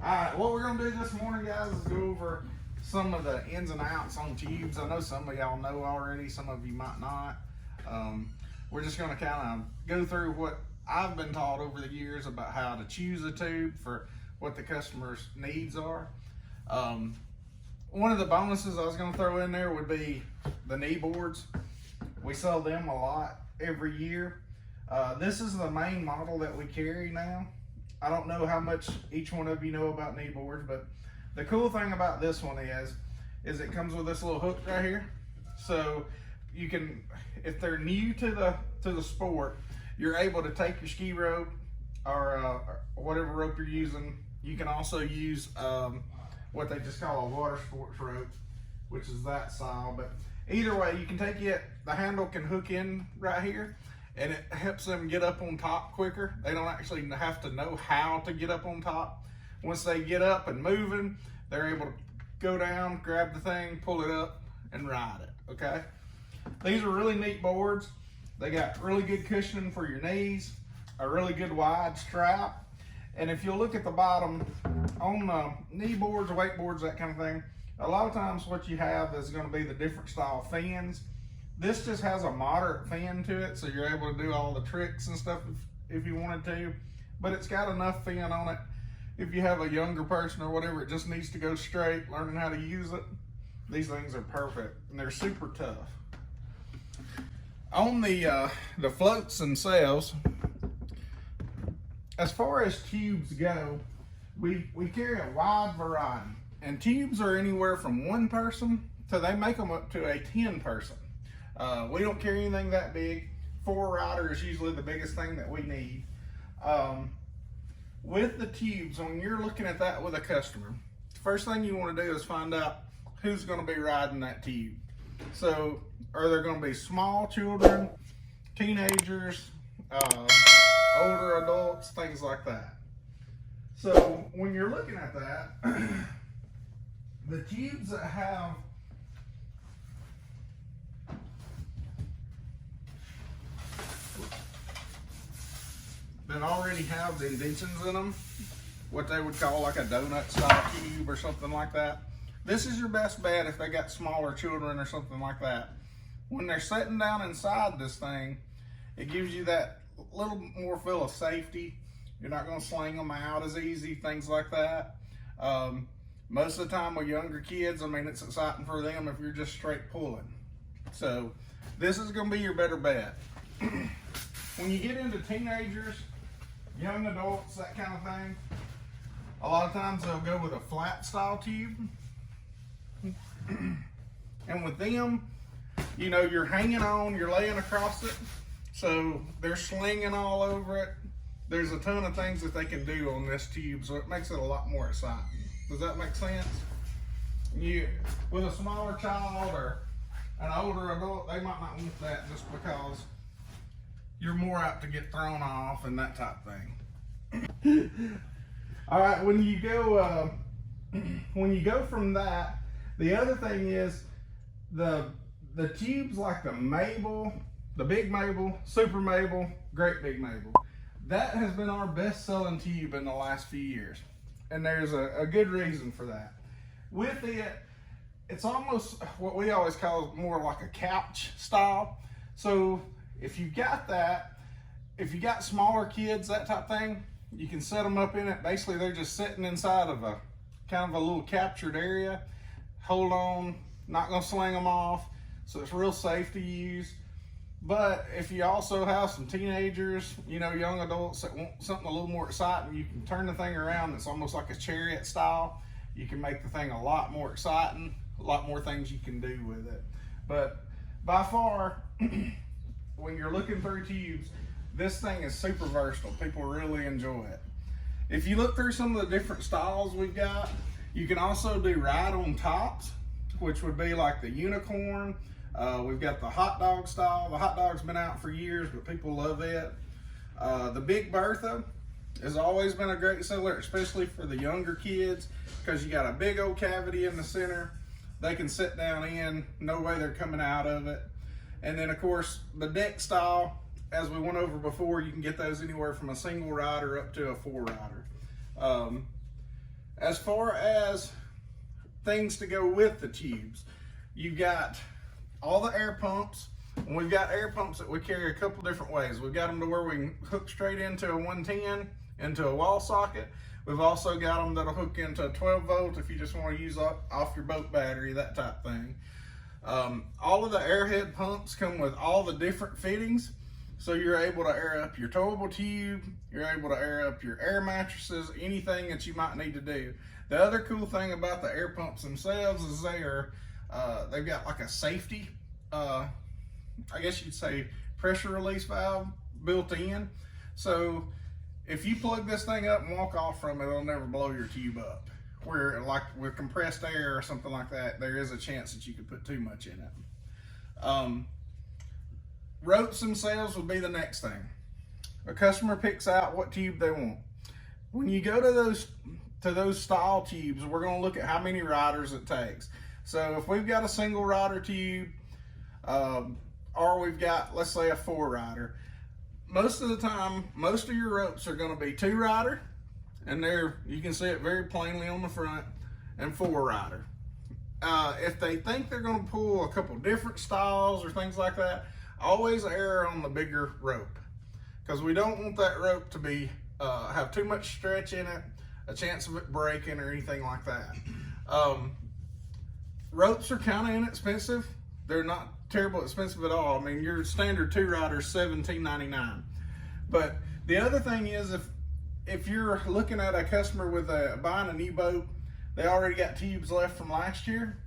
Alright, what we're going to do this morning, guys, is go over some of the ins and outs on tubes. I know some of y'all know already, some of you might not. We're just going to kind of go through what I've been taught over the years about how to choose a tube for what the customer's needs are. One of the bonuses I was going to throw in there would be the knee boards. We sell them a lot every year. This is the main model that we carry now. I don't know how much each one of you know about knee boards, but the cool thing about this one is it comes with this little hook right here. So you can, if they're new to the sport, you're able to take your ski rope or whatever rope you're using. You can also use what they just call a water sports rope, which is that style. But either way, you can take it, the handle can hook in right here, and it helps them get up on top quicker. They don't actually have to know how to get up on top. Once they get up and moving, they're able to go down, grab the thing, pull it up, and ride it, okay? These are really neat boards. They got really good cushioning for your knees, a really good wide strap. And if you look at the bottom, on knee boards, weight boards, that kind of thing, a lot of times what you have is going to be the different style fins. This just has a moderate fin to it, so you're able to do all the tricks and stuff if you wanted to. But it's got enough fin on it. If you have a younger person or whatever, it just needs to go straight, learning how to use it. These things are perfect, and they're super tough. On the floats themselves, as far as tubes go, we carry a wide variety. And tubes are anywhere from 1 person to they make them up to a 10 person. We don't carry anything that big. 4 rider is usually the biggest thing that we need. With the tubes, when you're looking at that with a customer, the first thing you want to do is find out who's going to be riding that tube. So, are there going to be small children, teenagers, older adults, things like that. So, when you're looking at that, the tubes that have already have the indentions in them, what they would call like a donut style tube or something like that. This is your best bet if they got smaller children or something like that. When they're sitting down inside this thing, it gives you that little more feel of safety. You're not going to sling them out as easy, things like that. Most of the time with younger kids, I mean, it's exciting for them if you're just straight pulling. So this is going to be your better bet. When you get into teenagers, young adults, that kind of thing, a lot of times they'll go with a flat style tube. And with them, you know, you're hanging on, you're laying across it, so they're slinging all over it. There's a ton of things that they can do on this tube, so it makes it a lot more exciting. Does that make sense? With a smaller child or an older adult, they might not want that just because you're more apt to get thrown off and that type of thing. All right, when you go from that, the other thing is the tubes like the Mabel, the Big Mabel, Super Mabel, Great Big Mabel. That has been our best selling tube in the last few years. And there's a good reason for that. With it, it's almost what we always call more like a couch style. So if you got that, if you got smaller kids, that type of thing, you can set them up in it. Basically, they're just sitting inside of a kind of a little captured area. Hold on, not gonna sling them off. So it's real safe to use. But if you also have some teenagers, you know, young adults that want something a little more exciting, you can turn the thing around. It's almost like a chariot style. You can make the thing a lot more exciting, a lot more things you can do with it. But by far, when you're looking through tubes, this thing is super versatile. People really enjoy it. If you look through some of the different styles we've got, you can also do ride-on tops, which would be like the unicorn. We've got the hot dog style. The hot dog's been out for years, but people love it. The Big Bertha has always been a great seller, especially for the younger kids, because you got a big old cavity in the center. They can sit down in, no way they're coming out of it. And then of course, the deck style, as we went over before, you can get those anywhere from a single rider up to a 4 rider. As far as things to go with the tubes, you've got all the air pumps, and we've got air pumps that we carry a couple different ways. We've got them to where we can hook straight into a 110, into a wall socket. We've also got them that'll hook into a 12 volt if you just want to use off your boat battery, that type thing. All of the airhead pumps come with all the different fittings, so you're able to air up your towable tube, you're able to air up your air mattresses, anything that you might need to do. The other cool thing about the air pumps themselves is they've got like a safety, I guess you'd say pressure release valve built in. So if you plug this thing up and walk off from it, it'll never blow your tube up. Where like with compressed air or something like that, there is a chance that you could put too much in it. Ropes themselves will be the next thing. A customer picks out what tube they want. When you go to those style tubes, we're going to look at how many riders it takes. So if we've got a single rider tube, or we've got, let's say, a 4-rider, most of the time, most of your ropes are going to be 2-rider, and you can see it very plainly on the front, and 4-rider. If they think they're going to pull a couple different styles or things like that, always err on the bigger rope, because we don't want that rope to be have too much stretch in it, a chance of it breaking or anything like that. Ropes are kind of inexpensive. They're not terrible expensive at all. I mean, your standard 2-rider is $17.99. But the other thing is, if you're looking at a customer with buying a new boat, they already got tubes left from last year,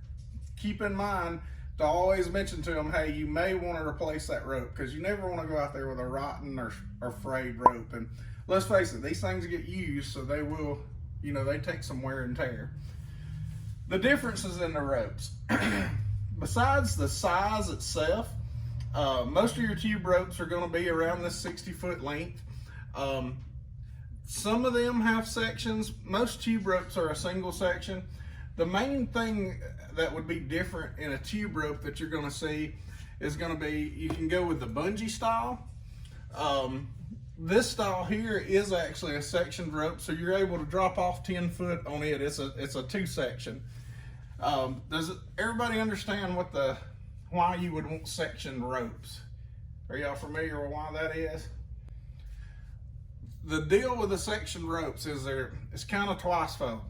keep in mind to always mention to them, hey, you may want to replace that rope, because you never want to go out there with a rotten or frayed rope. And let's face it, these things get used, so they will, they take some wear and tear. The differences in the ropes. Besides the size itself, most of your tube ropes are going to be around this 60-foot length. Some of them have sections. Most tube ropes are a single section. The main thing that would be different in a tube rope that you're going to see is going to be, you can go with the bungee style. This style here is actually a sectioned rope, so you're able to drop off 10 foot on it. It's a 2-section. Does everybody understand why you would want sectioned ropes? Are y'all familiar with why that is? The deal with the sectioned ropes is it's kind of twice fold.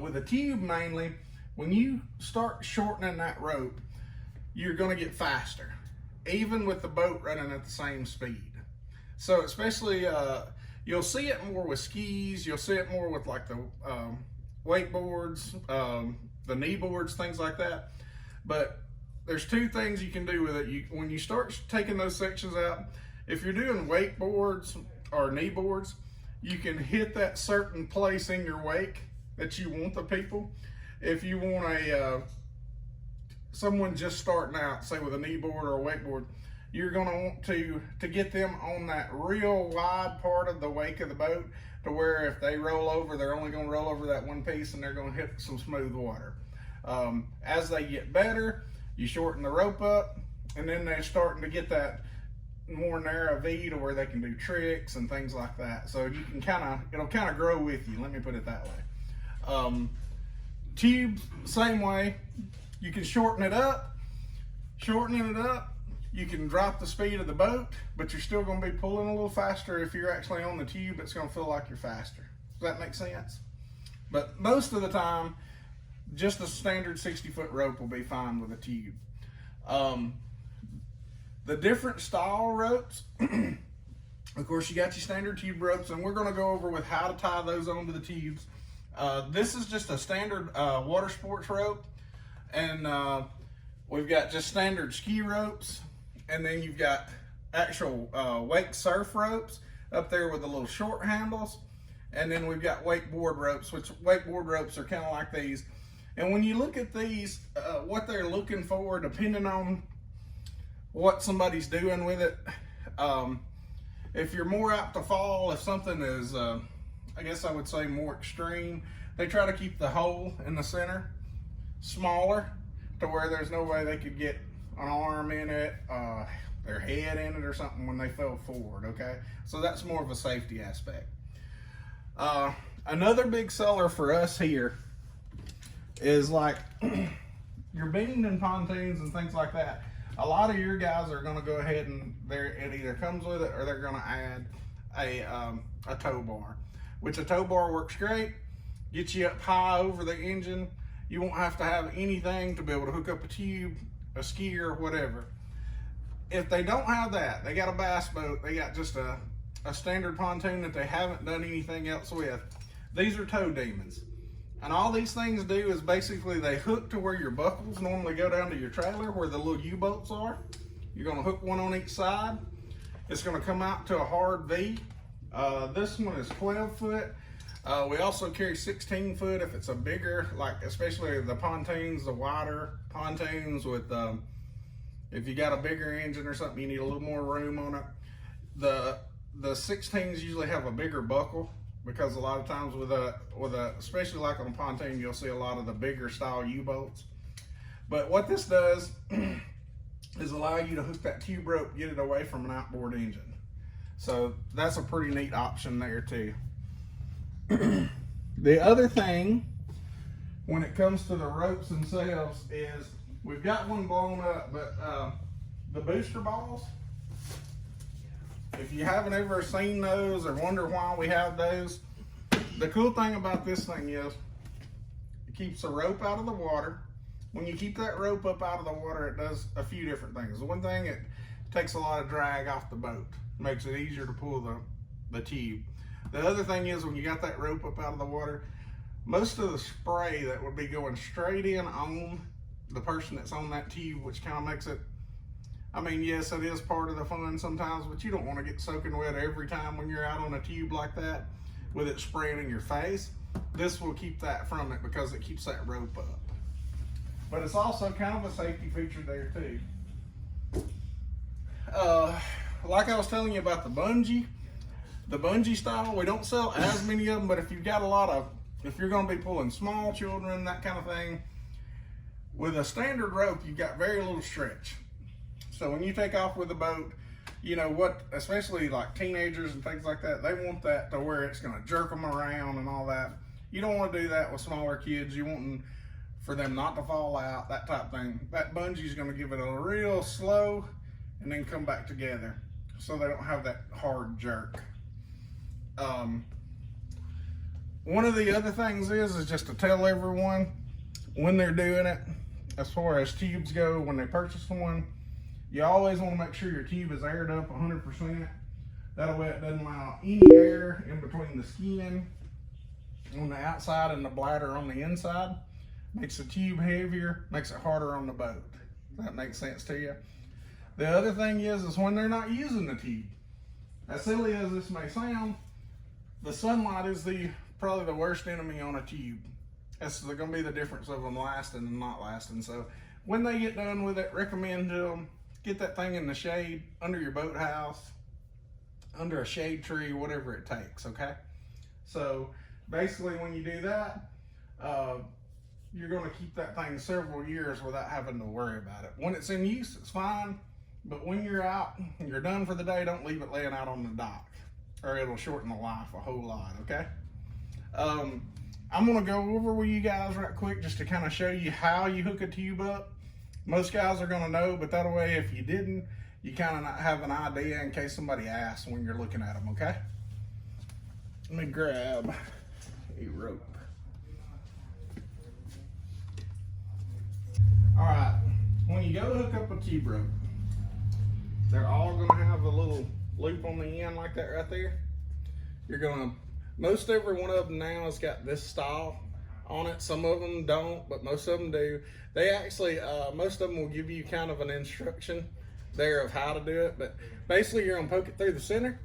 With a tube mainly, when you start shortening that rope, you're going to get faster, even with the boat running at the same speed. So especially, you'll see it more with skis, you'll see it more with like the wakeboards, the knee boards, things like that. But there's 2 things you can do with it. When you start taking those sections out, if you're doing wakeboards or knee boards, you can hit that certain place in your wake that you want the people. If you want someone just starting out, say with a knee board or a wakeboard, you're going to want to get them on that real wide part of the wake of the boat, to where if they roll over, they're only going to roll over that one piece and they're going to hit some smooth water. As they get better, you shorten the rope up, and then they're starting to get that more narrow V to where they can do tricks and things like that. So you can it'll kind of grow with you, let me put it that way. Tubes, same way. You can shorten it up. Shortening it up, you can drop the speed of the boat, but you're still going to be pulling a little faster. If you're actually on the tube, it's going to feel like you're faster. Does that make sense? But most of the time, just a standard 60-foot rope will be fine with a tube. The different style ropes, of course, you got your standard tube ropes, and we're going to go over with how to tie those onto the tubes. This is just a standard water sports rope, and we've got just standard ski ropes, and then you've got actual wake surf ropes up there with the little short handles, and then we've got wakeboard ropes, which wakeboard ropes are kind of like these. And when you look at these, what they're looking for, depending on what somebody's doing with it, if you're more apt to fall, if something is, I guess I would say more extreme, they try to keep the hole in the center smaller, to where there's no way they could get an arm in it, their head in it or something when they fell forward, okay? So that's more of a safety aspect. Another big seller for us here is like your bean and pontoons and things like that. A lot of your guys are going to go ahead and it either comes with it or they're going to add a tow bar, which a tow bar works great. Gets you up high over the engine. You won't have to have anything to be able to hook up a tube, a skier, whatever. If they don't have that, they got a bass boat, they got just a standard pontoon that they haven't done anything else with. These are tow demons. And all these things do is basically they hook to where your buckles normally go down to your trailer, where the little U-bolts are. You're gonna hook one on each side. It's gonna come out to a hard V. This one is 12 foot. We also carry 16 foot if it's a bigger, like especially the pontoons, the wider pontoons with, if you got a bigger engine or something, you need a little more room on it. The 16s usually have a bigger buckle, because a lot of times with a especially like on a pontoon, you'll see a lot of the bigger style U-bolts. But what this does is allow you to hook that tube rope, get it away from an outboard engine. So that's a pretty neat option there too. The other thing when it comes to the ropes themselves is we've got one blown up, but the booster balls, if you haven't ever seen those or wonder why we have those, the cool thing about this thing is it keeps the rope out of the water. When you keep that rope up out of the water, it does a few different things. The one thing, it takes a lot of drag off the boat, makes it easier to pull the tube. The other thing is when you got that rope up out of the water, most of the spray that would be going straight in on the person that's on that tube, which kind of makes it, I mean, yes, it is part of the fun sometimes, but you don't want to get soaking wet every time when you're out on a tube like that with it spraying in your face. This will keep that from it because it keeps that rope up. But it's also kind of a safety feature there too. Like I was telling you about the bungee style, we don't sell as many of them, but if you've got if you're going to be pulling small children, that kind of thing, with a standard rope, you've got very little stretch. So when you take off with the boat, you know what, especially like teenagers and things like that, they want that to where it's going to jerk them around and all that. You don't want to do that with smaller kids. You want for them not to fall out, that type of thing. That bungee is going to give it a real slow and then come back together so they don't have that hard jerk. One of the other things is just to tell everyone when they're doing it, as far as tubes go, when they purchase one, you always want to make sure your tube is aired up 100%. That way it doesn't allow any air in between the skin on the outside and the bladder on the inside. Makes the tube heavier, makes it harder on the boat. That makes sense to you? The other thing is when they're not using the tube. As silly as this may sound, the sunlight is probably the worst enemy on a tube. That's going to be the difference of them lasting and not lasting. So when they get done with it, recommend to them, get that thing in the shade, under your boathouse, under a shade tree, whatever it takes, okay? So basically when you do that, you're going to keep that thing several years without having to worry about it. When it's in use, it's fine, but when you're out, you're done for the day, don't leave it laying out on the dock, or it'll shorten the life a whole lot, okay? I'm going to go over with you guys right quick just to kind of show you how you hook a tube up. Most guys are going to know, but that way if you didn't, you kind of have an idea in case somebody asks when you're looking at them, okay? Let me grab a rope. All right, when you go to hook up a tube rope, they're all going to have a little loop on the end like that right there. You're going to, most every one of them now has got this style on it. Some of them don't, but most of them do. They actually, most of them will give you kind of an instruction there of how to do it, but basically you're going to poke it through the center,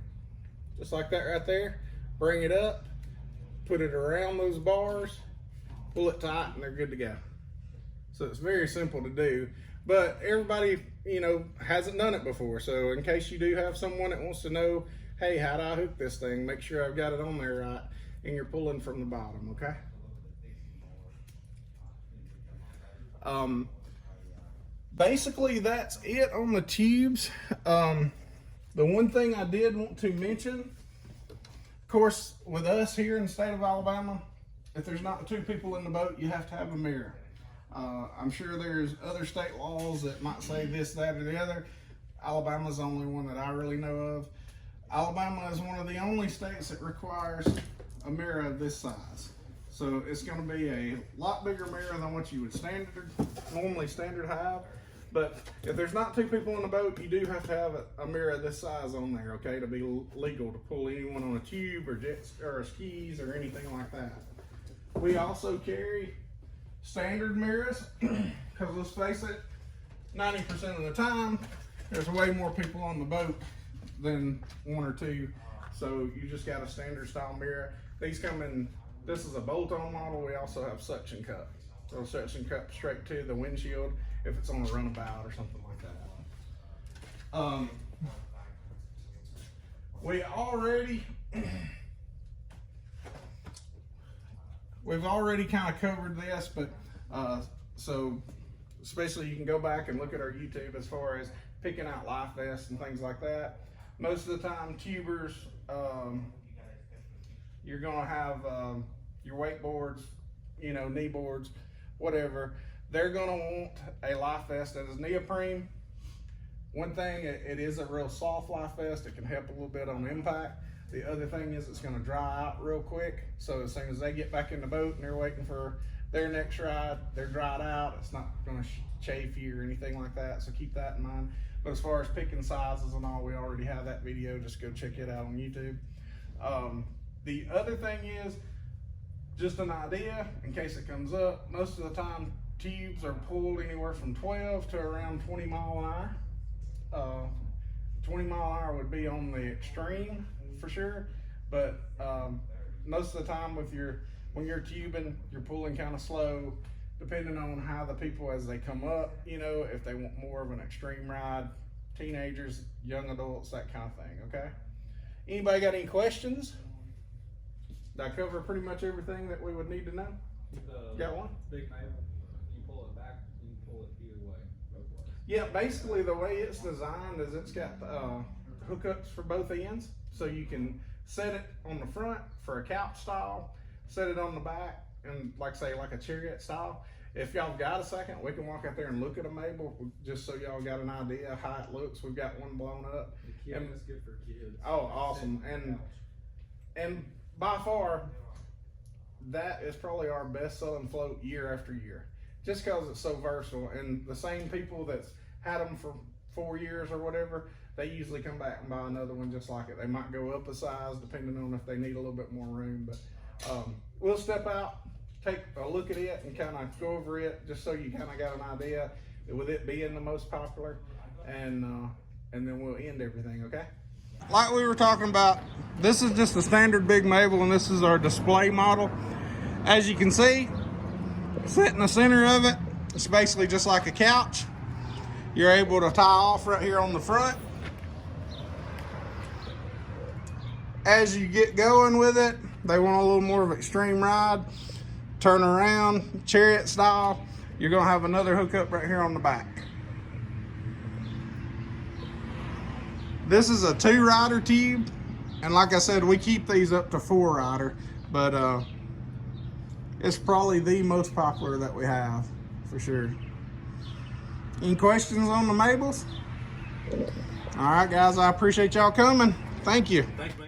just like that right there. Bring it up, put it around those bars, pull it tight, and they're good to go. So it's very simple to do, but everybody, you know, hasn't done it before. So in case you do have someone that wants to know, hey, how do I hook this thing? Make sure I've got it on there right, and you're pulling from the bottom, okay? Basically that's it on the tubes. The one thing I did want to mention Of course, with us here in the state of Alabama, if there's not 2 people in the boat, you have to have a mirror. I'm sure there's other state laws that might say this, that, or the other. Alabama's the only one that I really know of. Alabama is one of the only states that requires a mirror of this size. So it's going to be a lot bigger mirror than what you would normally standard have. But if there's not 2 people in the boat, you do have to have a mirror of this size on there, okay, to be legal to pull anyone on a tube or jets or skis or anything like that. We also carry standard mirrors because let's face it, 90% of the time there's way more people on the boat than 1 or 2, so you just got a standard style mirror. These come in, this is a bolt-on model. We also have suction cup, so suction cup straight to the windshield if it's on a runabout or something like that. We've already kind of covered this, but so especially you can go back and look at our YouTube as far as picking out life vests and things like that. Most of the time, tubers, you're gonna have your wakeboards, you know, knee boards, whatever. They're gonna want a life vest that is neoprene. One thing, it is a real soft life vest. It can help a little bit on impact. The other thing is it's gonna dry out real quick. So as soon as they get back in the boat and they're waiting for their next ride, they're dried out. It's not gonna chafe you or anything like that. So keep that in mind. But as far as picking sizes and all, we already have that video. Just go check it out on YouTube. The other thing is, just an idea in case it comes up, most of the time tubes are pulled anywhere from 12 to around 20 mile an hour. 20 mile an hour would be on the extreme for sure, but most of the time when you're tubing, you're pulling kind of slow, depending on how the people as they come up, you know, if they want more of an extreme ride, teenagers, young adults, that kind of thing. Okay, anybody got any questions? Did I cover pretty much everything that we would need to know? Got one? Big Maple, you pull it back, you can pull it either way, both ways. Yeah, basically the way it's designed is it's got hookups for both ends, so you can set it on the front for a couch style, set it on the back, and like say like a chariot style. If y'all got a second, we can walk out there and look at a Mabel just so y'all got an idea of how it looks. We've got one blown up. The kid is good for kids. Oh, awesome! And by far, that is probably our best selling float year after year, just because it's so versatile. And the same people that's had them for 4 years or whatever, they usually come back and buy another one just like it. They might go up a size depending on if they need a little bit more room. But we'll step out, take a look at it, and kind of go over it just so you kind of got an idea with it being the most popular, and then we'll end everything. Okay. Like we were talking about, this is just the standard Big Mabel, and this is our display model. As you can see, sit in the center of it, it's basically just like a couch. You're able to tie off right here on the front. As you get going with it, they want a little more of an extreme ride, turn around, chariot style, you're gonna have another hookup right here on the back. This is a 2-rider tube, and like I said, we keep these up to 4-rider, but it's probably the most popular that we have for sure. Any questions on the Mabels? All right, guys, I appreciate y'all coming. Thank you. Thanks, man.